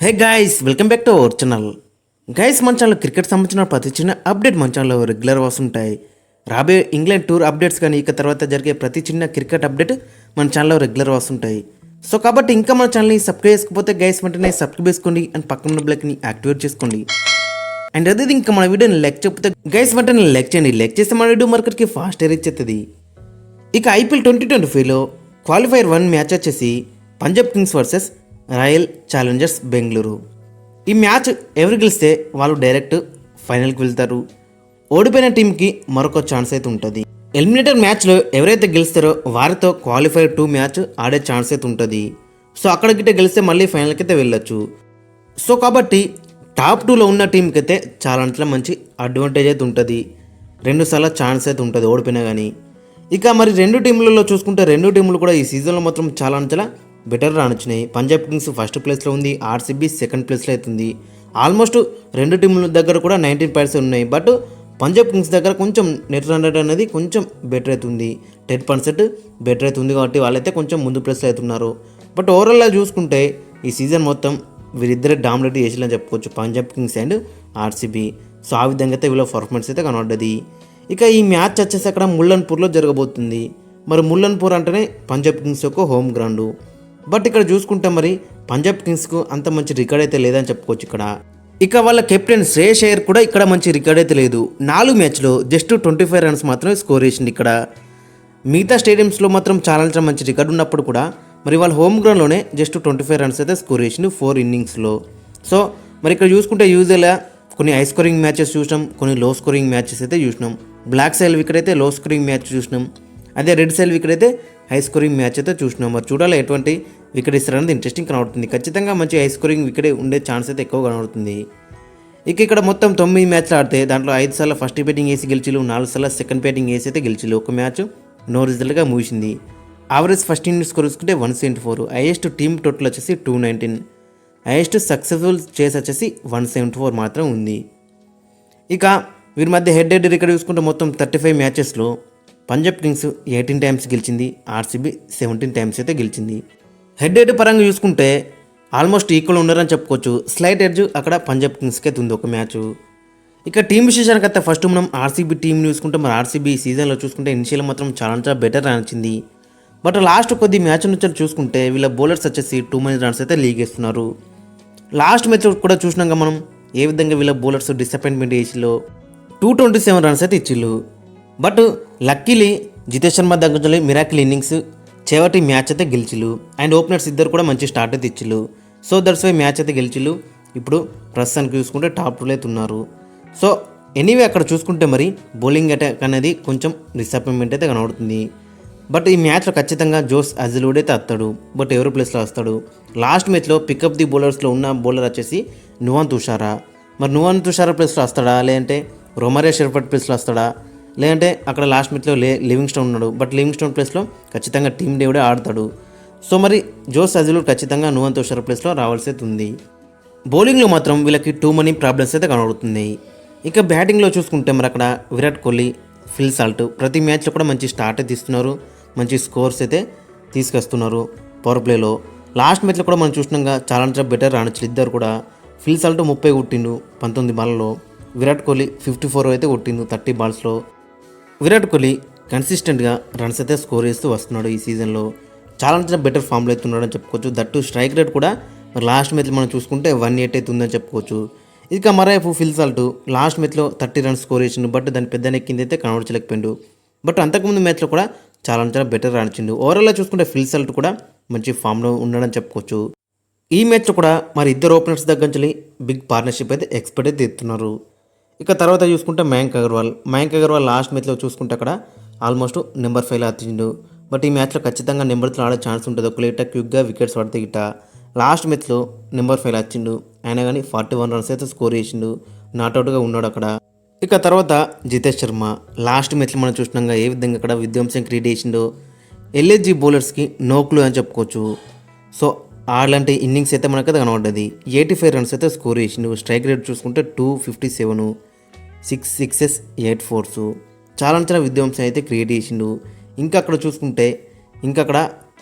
Hey guys welcome back to our channel. Guys మన channel cricket సంబంధించిన ప్రతి చిన్న అప్డేట్ మన ఛానల్లో రెగ్యులర్ వస్తుంటాయి. రాబోయే ఇంగ్లాండ్ టూర్ అప్డేట్స్ కానీ ఇక తర్వాత జరిగే ప్రతి చిన్న క్రికెట్ అప్డేట్ మన ఛానల్లో రెగ్యులర్ వస్తుంటాయి. సో కాబట్టి ఇంకా మన ఛానల్ని సబ్స్క్రైబ్ చేసుకోకపోతే గైస్ వెంటనే సబ్స్క్రైబ్ చేసుకోండి అండ్ పక్కన బ్లాక్ని యాక్టివేట్ చేసుకోండి. అండ్ అదే ఇంకా మన వీడియోని లైక్ చెప్పితే గైస్ వెంటనే లైక్ చేయండి. లైక్ చేస్తే మన వీడియో మార్కెట్కి ఫాస్ట్ రీచ్ అవుతుంది. ఇక ఐపీఎల్ 2025లో క్వాలిఫైర్ 1 మ్యాచ్ వచ్చేసి Punjab Kings versus royal Challengers Bengaluru. ఈ మ్యాచ్ ఎవరు గెలిస్తే వాళ్ళు డైరెక్ట్ ఫైనల్కి వెళ్తారు. ఓడిపోయిన టీంకి మరొక ఛాన్స్ అయితే ఉంటుంది. ఎలిమినేటర్ మ్యాచ్లో ఎవరైతే గెలుస్తారో వారితో క్వాలిఫైర్ 2 మ్యాచ్ ఆడే ఛాన్స్ అయితే ఉంటుంది. సో అక్కడ గిట్ట గెలిస్తే మళ్ళీ ఫైనల్కి అయితే వెళ్ళొచ్చు. సో కాబట్టి టాప్ 2లో ఉన్న టీంకి అయితే చాలా మంచి అడ్వాంటేజ్ అయితే ఉంటుంది. 2 సార్లు ఛాన్స్ అయితే ఉంటుంది ఓడిపోయినా కానీ. ఇక మరి 2 టీంలలో చూసుకుంటే 2 టీంలు కూడా ఈ సీజన్లో మాత్రం చాలా బెటర్ రానిచ్చినాయి. పంజాబ్ కింగ్స్ ఫస్ట్ ప్లేస్లో ఉంది, ఆర్సీబీ సెకండ్ ప్లేస్లో అవుతుంది. ఆల్మోస్ట్ 2 టీంల దగ్గర కూడా 19 పాయింట్స్ ఉన్నాయి. బట్ పంజాబ్ కింగ్స్ దగ్గర కొంచెం నెట్ రన్ రేట్ అనేది కొంచెం బెటర్ అవుతుంది, 10% బెటర్ అవుతుంది. కాబట్టి వాళ్ళైతే కొంచెం ముందు ప్లేస్లో అవుతున్నారు. బట్ ఓవరాల్గా చూసుకుంటే ఈ సీజన్ మొత్తం వీరిద్దరే డామినేట్ చేసేయాలని చెప్పుకోవచ్చు, Punjab Kings and RCB. So ఆ విధంగా అయితే వీళ్ళ పర్ఫార్మెన్స్ అయితే కనబడ్డది. ఇక ఈ మ్యాచ్ వచ్చేసి అక్కడ ముల్లన్పూర్లో జరగబోతుంది. మరి ముల్లన్పూర్ అంటేనే పంజాబ్ కింగ్స్ యొక్క హోమ్ గ్రౌండ్. బట్ ఇక్కడ చూసుకుంటే మరి పంజాబ్ కింగ్స్కు అంత మంచి రికార్డ్ అయితే లేదని చెప్పుకోవచ్చు ఇక్కడ. ఇక వాళ్ళ కెప్టెన్ శ్రేయస్ అయ్యర్ కూడా ఇక్కడ మంచి రికార్డ్ అయితే లేదు. 4 మ్యాచ్లో జస్ట్ 25 రన్స్ మాత్రమే స్కోర్ చేసింది ఇక్కడ. మిగతా స్టేడియంస్లో మాత్రం చాలా మంచి రికార్డు ఉన్నప్పుడు కూడా మరి వాళ్ళ హోమ్ గ్రౌండ్లోనే జస్ట్ 25 రన్స్ అయితే స్కోర్ చేసింది 4 ఇన్నింగ్స్లో. సో మరి ఇక్కడ చూసుకుంటే యూజువల్గా కొన్ని హై స్కోరింగ్ మ్యాచెస్ చూసినాం, కొన్ని లో స్కోరింగ్ మ్యాచెస్ అయితే చూసినాం. బ్లాక్ సైల్ వికెట్ అయితే లో స్కోరింగ్ మ్యాచ్ చూసినాం, అదే రెడ్ సైల్ వికెట్ అయితే హై స్కోరింగ్ మ్యాచ్ అయితే చూసినాం. మరి చూడాలి ఎటువంటి వికెట్ ఇస్తారనేది ఇంట్రెస్టింగ్ కనబడుతుంది. ఖచ్చితంగా మంచి హై స్కోరింగ్ వికెట్ ఉండే ఛాన్స్ అయితే ఎక్కువ కనబడుతుంది. ఇక ఇక్కడ మొత్తం 9 మ్యాచ్లు ఆడితే దాంట్లో 5 సార్లు ఫస్ట్ బ్యాటింగ్ వేసి గెలిచిలు, 4 సార్లు సెకండ్ బ్యాటింగ్ వేసి అయితే గెలిచిలు. ఒక మ్యాచ్ నో రిజల్ట్గా ముగిసింది. యావరేజ్ ఫస్ట్ ఇన్నింగ్స్ స్కోర్ చూసుకుంటే 174, హైయెస్ట్ టీమ్ టోటల్ వచ్చేసి 219, హైయెస్ట్ సక్సెస్ఫుల్ చేసి వచ్చేసి 174 మాత్రం ఉంది. ఇక వీరి మధ్య హెడ్ రికార్డ్ చూసుకుంటే మొత్తం 35 మ్యాచెస్లో పంజాబ్ కింగ్స్ 18 టైమ్స్ గెలిచింది, ఆర్సీబీ 17 టైమ్స్ అయితే గెలిచింది. హెడ్ పరంగా చూసుకుంటే ఆల్మోస్ట్ ఈక్వల్ ఉన్నారని చెప్పుకోవచ్చు. స్లైట్ ఎడ్జ్ అక్కడ పంజాబ్ కింగ్స్కి అయితే ఉంది ఒక మ్యాచ్. ఇక టీం విశేషానికి అయితే ఫస్ట్ మనం ఆర్సీబీ టీం చూసుకుంటే మరి ఆర్సీబీ సీజన్లో చూసుకుంటే ఇనిషియల్ మాత్రం చాలా బెటర్ అనిచింది. బట్ లాస్ట్ కొద్ది మ్యాచ్ నుంచి చూసుకుంటే వీళ్ళ బౌలర్స్ వచ్చేసి 2 మనీ రన్స్ అయితే లీగ్ వేస్తున్నారు. లాస్ట్ మ్యాచ్ కూడా చూసినాక మనం ఏ విధంగా వీళ్ళ బౌలర్స్ డిసప్పాయింట్మెంట్ చేసిలో 227 రన్స్ అయితే ఇచ్చిళ్ళు. బట్ లక్కీలీ జితేష్ శర్మ దగ్గర మిరాకిల్ ఇన్నింగ్స్ చివరి మ్యాచ్ అయితే గెలిచిళ్ళు. అండ్ ఓపెనర్స్ ఇద్దరు కూడా మంచి స్టార్ట్ అయితే ఇచ్చిళ్ళు. సో దట్స్ వై మ్యాచ్ అయితే గెలిచిళ్ళు. ఇప్పుడు ప్రస్తుతానికి చూసుకుంటే టాప్ 2లో అయితే ఉన్నారు. సో ఎనీవే అక్కడ చూసుకుంటే మరి బౌలింగ్ అటాక్ అనేది కొంచెం డిసప్పాయింట్మెంట్ అయితే కనబడుతుంది. బట్ ఈ మ్యాచ్లో ఖచ్చితంగా జోస్ అజిలూడ్ అయితే వస్తాడు. బట్ ఎవరి ప్లేస్లో వస్తాడు? లాస్ట్ మ్యాచ్లో పికప్ ది బౌలర్స్లో ఉన్న బౌలర్ వచ్చేసి నువాన్ తుషారా. మరి నువాన్ తుషారా ప్లేస్లో వస్తాడా, లేదంటే రొమారియో షెర్ఫర్డ్ ప్లేస్లో వస్తాడా, లేదంటే అక్కడ లాస్ట్ మ్యాచ్లో లివింగ్స్టోన్ ఉన్నాడు. బట్ లివింగ్స్టోన్ ప్లేస్లో ఖచ్చితంగా టీమ్ డేవిడే ఆడతాడు. సో మరి జోస్ అజిలూడ్ ఖచ్చితంగా నువాన్ తుషారా ప్లేస్లో రావాల్సి అయితే ఉంది. బౌలింగ్లో మాత్రం వీళ్ళకి 2 మనీ ప్రాబ్లమ్స్ అయితే కనబడుతున్నాయి. ఇక బ్యాటింగ్లో చూసుకుంటే మరి అక్కడ విరాట్ కోహ్లీ, ఫిల్ సాల్ట్ ప్రతి మ్యాచ్లో కూడా మంచి స్టార్ట్ అయితే ఇస్తున్నారు, మంచి స్కోర్స్ అయితే తీసుకొస్తున్నారు పవర్ ప్లేలో. లాస్ట్ మ్యాచ్లో కూడా మనం చూసినాక చాలా బెటర్ రాణించారు ఇద్దరు కూడా. ఫిల్ సాల్ట్ 30 కొట్టిండు 19 బాల్లో, విరాట్ కోహ్లీ 54 అయితే కొట్టిండు 30 బాల్స్లో. విరాట్ కోహ్లీ కన్సిస్టెంట్గా రన్స్ అయితే స్కోర్ చేస్తూ వస్తున్నాడు ఈ సీజన్లో. చాలా బెటర్ ఫామ్లో అయితే ఉన్నాడని చెప్పుకోవచ్చు. దట్టు స్ట్రైక్ రేట్ కూడా మరి లాస్ట్ మ్యాచ్లో మనం చూసుకుంటే 108 అయితే ఉందని చెప్పుకోవచ్చు. ఇక మరోవైపు ఫిల్ సాల్ట్ లాస్ట్ మ్యాచ్లో 30 రన్స్ స్కోర్ చేసిండు. బట్ దాని పెద్ద నెక్కింది అయితే కనబడచలేకపోయిండు. బట్ అంతకుముందు మ్యాచ్లో కూడా చాలా బెటర్ రాణించిండు. ఓవరాల్గా చూసుకుంటే ఫిల్ సాల్ట్ కూడా మంచి ఫామ్లో ఉన్నాడని చెప్పుకోవచ్చు. ఈ మ్యాచ్లో కూడా మరి ఇద్దరు ఓపెనర్స్ దగ్గర నుంచి బిగ్ పార్ట్నర్షిప్ అయితే ఎక్స్పెక్ట్ అయితే ఎత్తున్నారు. ఇక తర్వాత చూసుకుంటే మయాంక్ అగర్వాల్ లాస్ట్ మ్యాచ్లో చూసుకుంటే అక్కడ ఆల్మోస్ట్ నెంబర్ 5లో వచ్చిండు. బట్ ఈ మ్యాచ్లో ఖచ్చితంగా నెంబర్ 3 ఆడే ఛాన్స్ ఉంటుంది. ఒక లేట క్విక్గా వికెట్స్ పడితే గిట్ట. లాస్ట్ మ్యాచ్లో నెంబర్ 5లో వచ్చిండు, అయినా కానీ 41 రన్స్ అయితే స్కోర్ చేసిండు, నాట్అవుట్గా ఉన్నాడు అక్కడ. ఇక తర్వాత జితేష్ శర్మ లాస్ట్ మ్యాచ్లో మనం చూసినాక ఏ విధంగా అక్కడ విధ్వంసం క్రియేట్ చేసిండో. ఎల్ఎస్జీ బౌలర్స్కి నో క్లూ అని చెప్పుకోవచ్చు. సో అలాంటి ఇన్నింగ్స్ అయితే మనకైతే కనబడ్డది. 85 రన్స్ అయితే స్కోర్ చేసిండు. స్ట్రైక్ రేట్ చూసుకుంటే 257, 6 సిక్సెస్ 8 ఫోర్స్. చాలా విధ్వంసం అయితే క్రియేట్ చేసిండు. ఇంకా అక్కడ చూసుకుంటే ఇంకా అక్కడ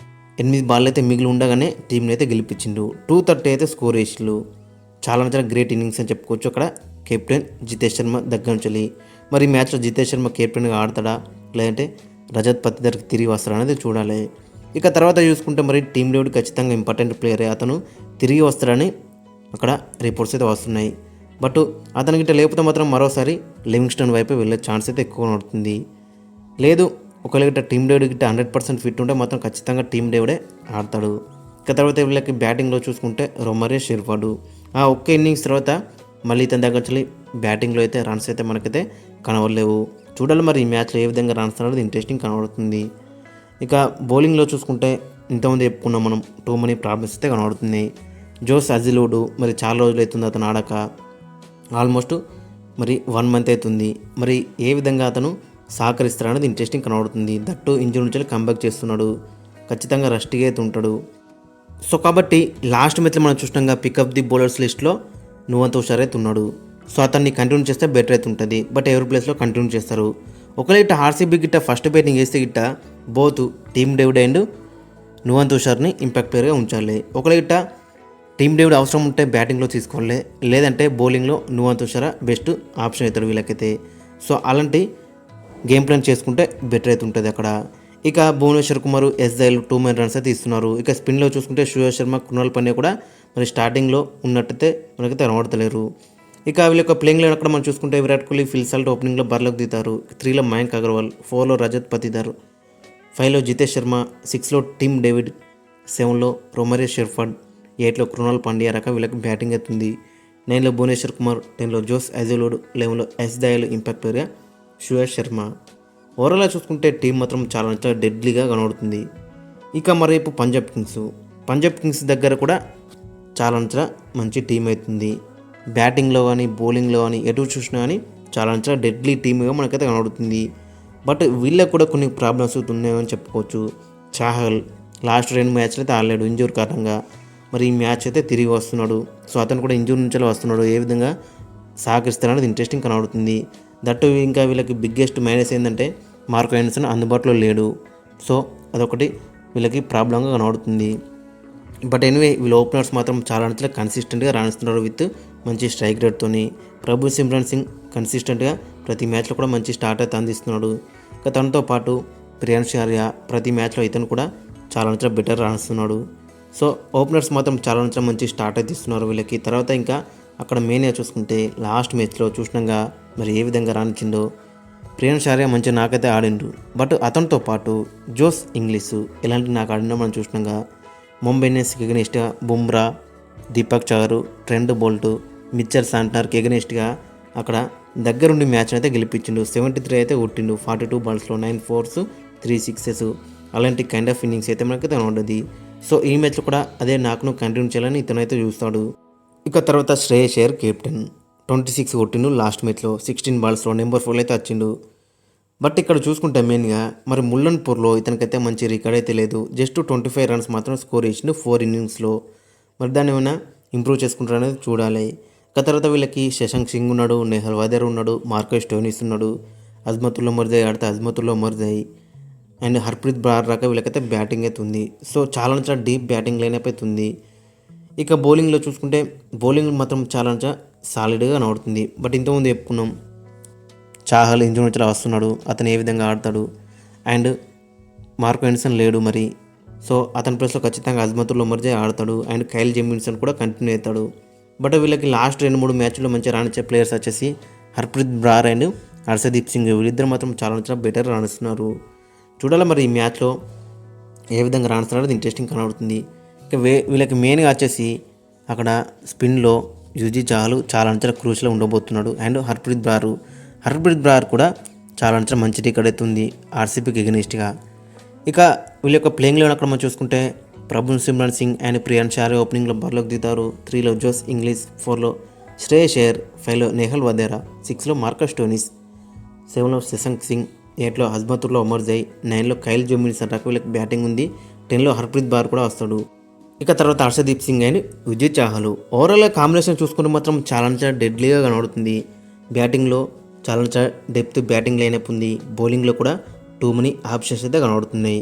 8 బాల్ అయితే మిగిలి ఉండగానే టీంని అయితే గెలిపించిండు. 230 అయితే స్కోర్ వేసిండు. చాలా గ్రేట్ ఇన్నింగ్స్ అని చెప్పుకోవచ్చు. అక్కడ కెప్టెన్ జితేష్ శర్మ దగ్గర నుంచి మరి ఈ మ్యాచ్లో జితేష్ శర్మ కెప్టెన్గా ఆడతాడా లేదంటే రజత్ పతిదార్కి తిరిగి వస్తాడా అనేది చూడాలి. ఇక తర్వాత చూసుకుంటే మరి టీం డేవిడ్ ఖచ్చితంగా ఇంపార్టెంట్ ప్లేయరే, అతను తిరిగి వస్తాడని అక్కడ రిపోర్ట్స్ అయితే వస్తున్నాయి. బట్ అతనికి ఇట్లా లేకపోతే మాత్రం మరోసారి లివింగ్స్టన్ వైపు వెళ్ళే ఛాన్స్ అయితే ఎక్కువ ఉంటుంది. లేదు ఒకవేళ గిట్ట టీం డేవిడ్ గిట్ట 100% ఫిట్ ఉంటే మాత్రం ఖచ్చితంగా టీం డేవిడే ఆడతాడు. ఇక తర్వాత వీళ్ళకి బ్యాటింగ్లో చూసుకుంటే రొమరియో షెర్ఫర్డ్ ఆ ఒక్క ఇన్నింగ్స్ తర్వాత మళ్ళీ ఇతని దగ్గర నుంచి బ్యాటింగ్లో అయితే రన్స్ అయితే మనకైతే కనవలేవు. చూడాలి మరి ఈ మ్యాచ్లో ఏ విధంగా రన్స్ అనేది ఇంట్రెస్టింగ్ కనబడుతుంది. ఇక బౌలింగ్లో చూసుకుంటే ఇంతమంది చెప్పుకున్నాం మనం, టూ మనీ ప్రాబ్లమ్స్ అయితే కనబడుతున్నాయి. జోస్ అజిలోడు మరి చాలా రోజులు అవుతుంది అతను ఆడక, ఆల్మోస్ట్ మరి 1 మంత్ అవుతుంది. మరి ఏ విధంగా అతను సహకరిస్తారనేది ఇంట్రెస్టింగ్ కనబడుతుంది. దట్టు ఇంజరీ నుంచి కంబ్యాక్ చేస్తున్నాడు, ఖచ్చితంగా రస్టీగా అయితే ఉంటాడు. సో కాబట్టి లాస్ట్ మ్యాచ్లో మనం చూసినాగా పికప్ ది బౌలర్స్ లిస్ట్లో నువ్వంత హుషార్ అయితే ఉన్నాడు. సో అతన్ని కంటిన్యూ చేస్తే బెటర్ అయితే ఉంటుంది. బట్ ఎవరి ప్లేస్లో కంటిన్యూ చేస్తారు. ఒకవేళ ఇట్లా ఆర్సీబీ గిట్ట ఫస్ట్ బ్యాటింగ్ వేస్తే గిట్ట బోత్ టీమ్ డేవిడ్ అండ్ నువ్వంత హుషార్ని ఇంపాక్ట్ ప్లేయర్గా ఉంచాలి. ఒకవేళ గిట్ట టీమ్ డేవిడ్ అవసరం ఉంటే బ్యాటింగ్లో తీసుకోవాలి, లేదంటే బౌలింగ్లో నువ్వంత హుషారా బెస్ట్ ఆప్షన్ అవుతాడు వీళ్ళకైతే. సో అలాంటి గేమ్ ప్లాన్ చేసుకుంటే బెటర్ అయితే ఉంటుంది అక్కడ. ఇక భువనేశ్వర్ కుమార్ ఎస్ఐలు 2 మెయిన్ రన్స్ అయితే ఇస్తున్నారు. ఇక స్పిన్లో చూసుకుంటే సూర్య శర్మ, కృణాల్ పాండ్యా కూడా మరి స్టార్టింగ్లో ఉన్నట్టయితే మనకైతే కనబడతలేరు. ఇక వీళ్ళ యొక్క ప్లేయింగ్ లైన్ అక్కడ మనం చూసుకుంటే విరాట్ కోహ్లీ, ఫిల్ సాల్ట్ ఓపెనింగ్లో బరిలోకి దిగుతారు. 3లో మయాంక్ అగర్వాల్, 4లో రజత్ పతిదార్, 5లో జితేష్ శర్మ, 6లో టీమ్ డేవిడ్, 7లో రొమరియో షెర్ఫర్డ్, 8లో కృణాల్ పాండ్యా రక వీళ్ళకి బ్యాటింగ్ అవుతుంది. 9లో భువనేశ్వర్ కుమార్, 10లో జోస్ అజిలోడ్, 11లో ఎస్ దయాలు ఇంపాక్ట్ ప్లేయర్గా సూర్య శర్మ. ఓవరాల్గా చూసుకుంటే టీం మాత్రం చాలా డెడ్లీగా కనబడుతుంది. ఇక మరేపు పంజాబ్ కింగ్స్ దగ్గర కూడా చాలా మంచి టీం అవుతుంది. బ్యాటింగ్లో కానీ బౌలింగ్లో కానీ ఎటు చూసినా కానీ చాలా డెడ్లీ టీమ్గా మనకైతే కనబడుతుంది. బట్ వీళ్ళకి కూడా కొన్ని ప్రాబ్లమ్స్ ఉన్నాయని చెప్పుకోవచ్చు. చాహల్ లాస్ట్ 2 మ్యాచ్లు అయితే ఆడలేడు ఇంజూర్ కారణంగా. మరి ఈ మ్యాచ్ అయితే తిరిగి వస్తున్నాడు. సో అతను కూడా ఇంజూర్ నుంచి వస్తున్నాడు. ఏ విధంగా సహకరిస్తారనేది ఇంట్రెస్టింగ్ కనబడుతుంది. దట్టు ఇంకా వీళ్ళకి బిగ్గెస్ట్ మైనస్ ఏంటంటే మార్కో హెండర్సన్ అందుబాటులో లేడు. సో అదొకటి వీళ్ళకి ప్రాబ్లంగా కనబడుతుంది. బట్ ఎనివే వీళ్ళ ఓపెనర్స్ మాత్రం చాలా కన్సిస్టెంట్గా రాణిస్తున్నారు విత్ మంచి స్ట్రైక్ రేట్తోని. ప్రభు సిమ్రాన్ సింగ్ కన్సిస్టెంట్గా ప్రతి మ్యాచ్లో కూడా మంచి స్టార్ట్ అయితే అందిస్తున్నాడు. ఇక తనతో పాటు ప్రియాంశ్ ఆర్య ప్రతి మ్యాచ్లో ఇతను కూడా చాలా బెటర్ రాణిస్తున్నాడు. సో ఓపెనర్స్ మాత్రం చాలా మంచి స్టార్ట్ అయితే ఇస్తున్నారు వీళ్ళకి. తర్వాత ఇంకా అక్కడ మెయిన్గా చూసుకుంటే లాస్ట్ మ్యాచ్లో చూసినాగా మరి ఏ విధంగా రాణించిండో. ప్రియాంశ్ ఆర్య మంచిగా నాకైతే ఆడిండు. బట్ అతనితో పాటు జోస్ ఇంగ్లీషు ఎలాంటి నాకు ఆడిండో మనం చూసినాగా. ముంబై ఇండియన్స్కి ఎగనెస్ట్గా Bumrah, Deepak Chahar, Trent Boult, Mitchell శాంట్నర్కి ఎగనెస్ట్గా అక్కడ దగ్గరుండి మ్యాచ్ అయితే గెలిపించిండు. 73 అయితే కొట్టిండు 42 బాల్స్లో, 9 4s 3 6s. అలాంటి కైండ్ ఆఫ్ ఇన్నింగ్స్ అయితే మనకైతే ఉండదు. సో ఈ మ్యాచ్లో కూడా అదే నాకును కంటిన్యూ చేయాలని ఇతనైతే చూస్తాడు. ఇక తర్వాత శ్రేయస్ అయ్యర్ కెప్టెన్ 26 కొట్టిండు లాస్ట్ మ్యాచ్లో, 16 బాల్స్లో నెంబర్ 4 అయితే వచ్చిండు. బట్ ఇక్కడ చూసుకుంటే మెయిన్గా మరి ముల్లన్పూర్లో ఇతనికైతే మంచి రికార్డ్ అయితే లేదు. జస్ట్ 25 రన్స్ మాత్రం స్కోర్ చేసిండు 4 ఇన్నింగ్స్లో. మరి దాన్ని ఏమైనా ఇంప్రూవ్ చేసుకుంటారు అనేది చూడాలి. ఇక తర్వాత వీళ్ళకి శశాంక్ సింగ్ ఉన్నాడు, నెహల్ వాదేర్ ఉన్నాడు, మార్కో స్టోయినిస్ ఉన్నాడు, అజ్మతుల్లా మర్జాయి ఆడితే అజ్మతుల్లా మర్జాయి అండ్ హర్ప్రీత్ బ్రార్ రాక వీళ్ళకైతే బ్యాటింగ్ అయితే ఉంది. సో చాలా డీప్ బ్యాటింగ్ లైనప్ అయితే ఉంది. ఇక బౌలింగ్లో చూసుకుంటే బౌలింగ్ మాత్రం చాలా సాలిడ్గా కనబడుతుంది. బట్ ఇంతకుముందు చెప్పుకున్నాం చాహల్ ఇంజరీ నుంచి వస్తున్నాడు, అతను ఏ విధంగా ఆడతాడు. అండ్ మార్కో హెండర్సన్ లేడు మరి. సో అతని ప్లేస్లో ఖచ్చితంగా అజ్మతుల్లా మర్జాయి ఆడతాడు. అండ్ కైల్ జెమిన్సన్ కూడా కంటిన్యూ అవుతాడు. బట్ వీళ్ళకి లాస్ట్ 2-3 మ్యాచ్లో మంచిగా రాణించే ప్లేయర్స్ వచ్చేసి హర్ప్రీత్ బ్రార్ అండ్ హర్షదీప్ సింగ్. వీళ్ళిద్దరు మాత్రం చాలా బెటర్ రాణిస్తున్నారు. చూడాలి మరి ఈ మ్యాచ్లో ఏ విధంగా రాణిస్తున్నారో ఇంట్రెస్టింగ్ కనబడుతుంది. ఇక వీళ్ళకి మెయిన్గా వచ్చేసి అక్కడ స్పిన్లో యుజీ చాహల్ చాలా క్రూషియల్గా ఉండబోతున్నాడు. అండ్ హర్ప్రీత్ బ్రార్ కూడా చాలా మంచి టికెట్ అవుతుంది ఆర్సీబీకి ఎగనెస్ట్గా. ఇక వీళ్ళ యొక్క ప్లేయింగ్ లెవెన్ అక్కడ మనం చూసుకుంటే ప్రభు సిమ్రాన్ సింగ్ అండ్ ప్రియాంశ్ ఆర్య ఓపెనింగ్లో బరిలోకి దిగుతారు. 3లో జోస్ ఇంగ్లీష్, 4లో శ్రేయస్ అయ్యర్, 5లో నెహల్ వాదేరా, 6లో మార్కో స్టోయినిస్, 7లో శశాంక్ సింగ్, 8లో అజ్మతుల్లా ఉమర్జాయి, 9లో కైల్ జెమిన్సన్ రక వీళ్ళకి బ్యాటింగ్ ఉంది. 10లో హర్ప్రీత్ బ్రార్ కూడా వస్తాడు. ఇక తర్వాత హర్షదీప్ సింగ్ అండ్ యుజీ చాహల్. ఓవరాల్గా కాంబినేషన్ చూసుకుంటే మాత్రం చాలా డెడ్లీగా కనబడుతుంది. బ్యాటింగ్లో చాలా డెప్త్ బ్యాటింగ్ లైనప్ ఉంది. బౌలింగ్లో కూడా టూ మనీ ఆప్షన్స్ అయితే కనబడుతున్నాయి.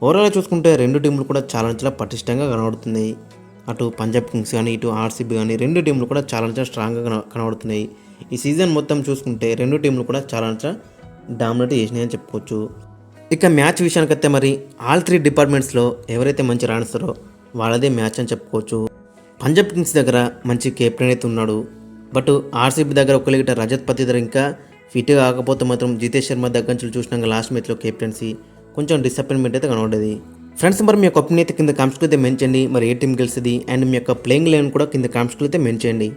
ఓవరాల్గా చూసుకుంటే రెండు టీంలు కూడా చాలా పటిష్టంగా కనబడుతున్నాయి. అటు పంజాబ్ కింగ్స్ కానీ ఇటు ఆర్సీబీ కానీ రెండు టీంలు కూడా చాలా స్ట్రాంగ్గా కనబడుతున్నాయి. ఈ సీజన్ మొత్తం చూసుకుంటే రెండు టీంలు కూడా చాలా డామినేట్ చేసినాయని చెప్పుకోవచ్చు. ఇక మ్యాచ్ విషయానికి వస్తే మరి ఆల్ 3 డిపార్ట్మెంట్స్లో ఎవరైతే మంచి రాణిస్తారో వాళ్ళదే మ్యాచ్ అని చెప్పుకోవచ్చు. పంజాబ్ కింగ్స్ దగ్గర మంచి కెప్టెన్ అయితే ఉన్నాడు. బట్ ఆర్సీబీ దగ్గర ఒకరిగిట రజత్ పతిదర్ ఇంకా ఫిట్ కాకపోతే మాత్రం జితేష్ శర్మ దగ్గర నుంచి చూసినాక లాస్ట్ మ్యాచ్లో కెప్టెన్సీ కొంచెం డిసప్పాయింట్మెంట్ అయితే కనబడేది. ఫ్రెండ్స్, మరి మీ యొక్క ఒపీనియన్ అయితే కింద కామెంట్స్లో అయితే మెన్షన్ చేయండి. మరి ఏ టీం గెలుస్తుంది అండ్ మీ యొక్క ప్లేయింగ్ లెవెన్ కూడా కింద కామెంట్స్లో అయితే మెన్షన్ చేయండి.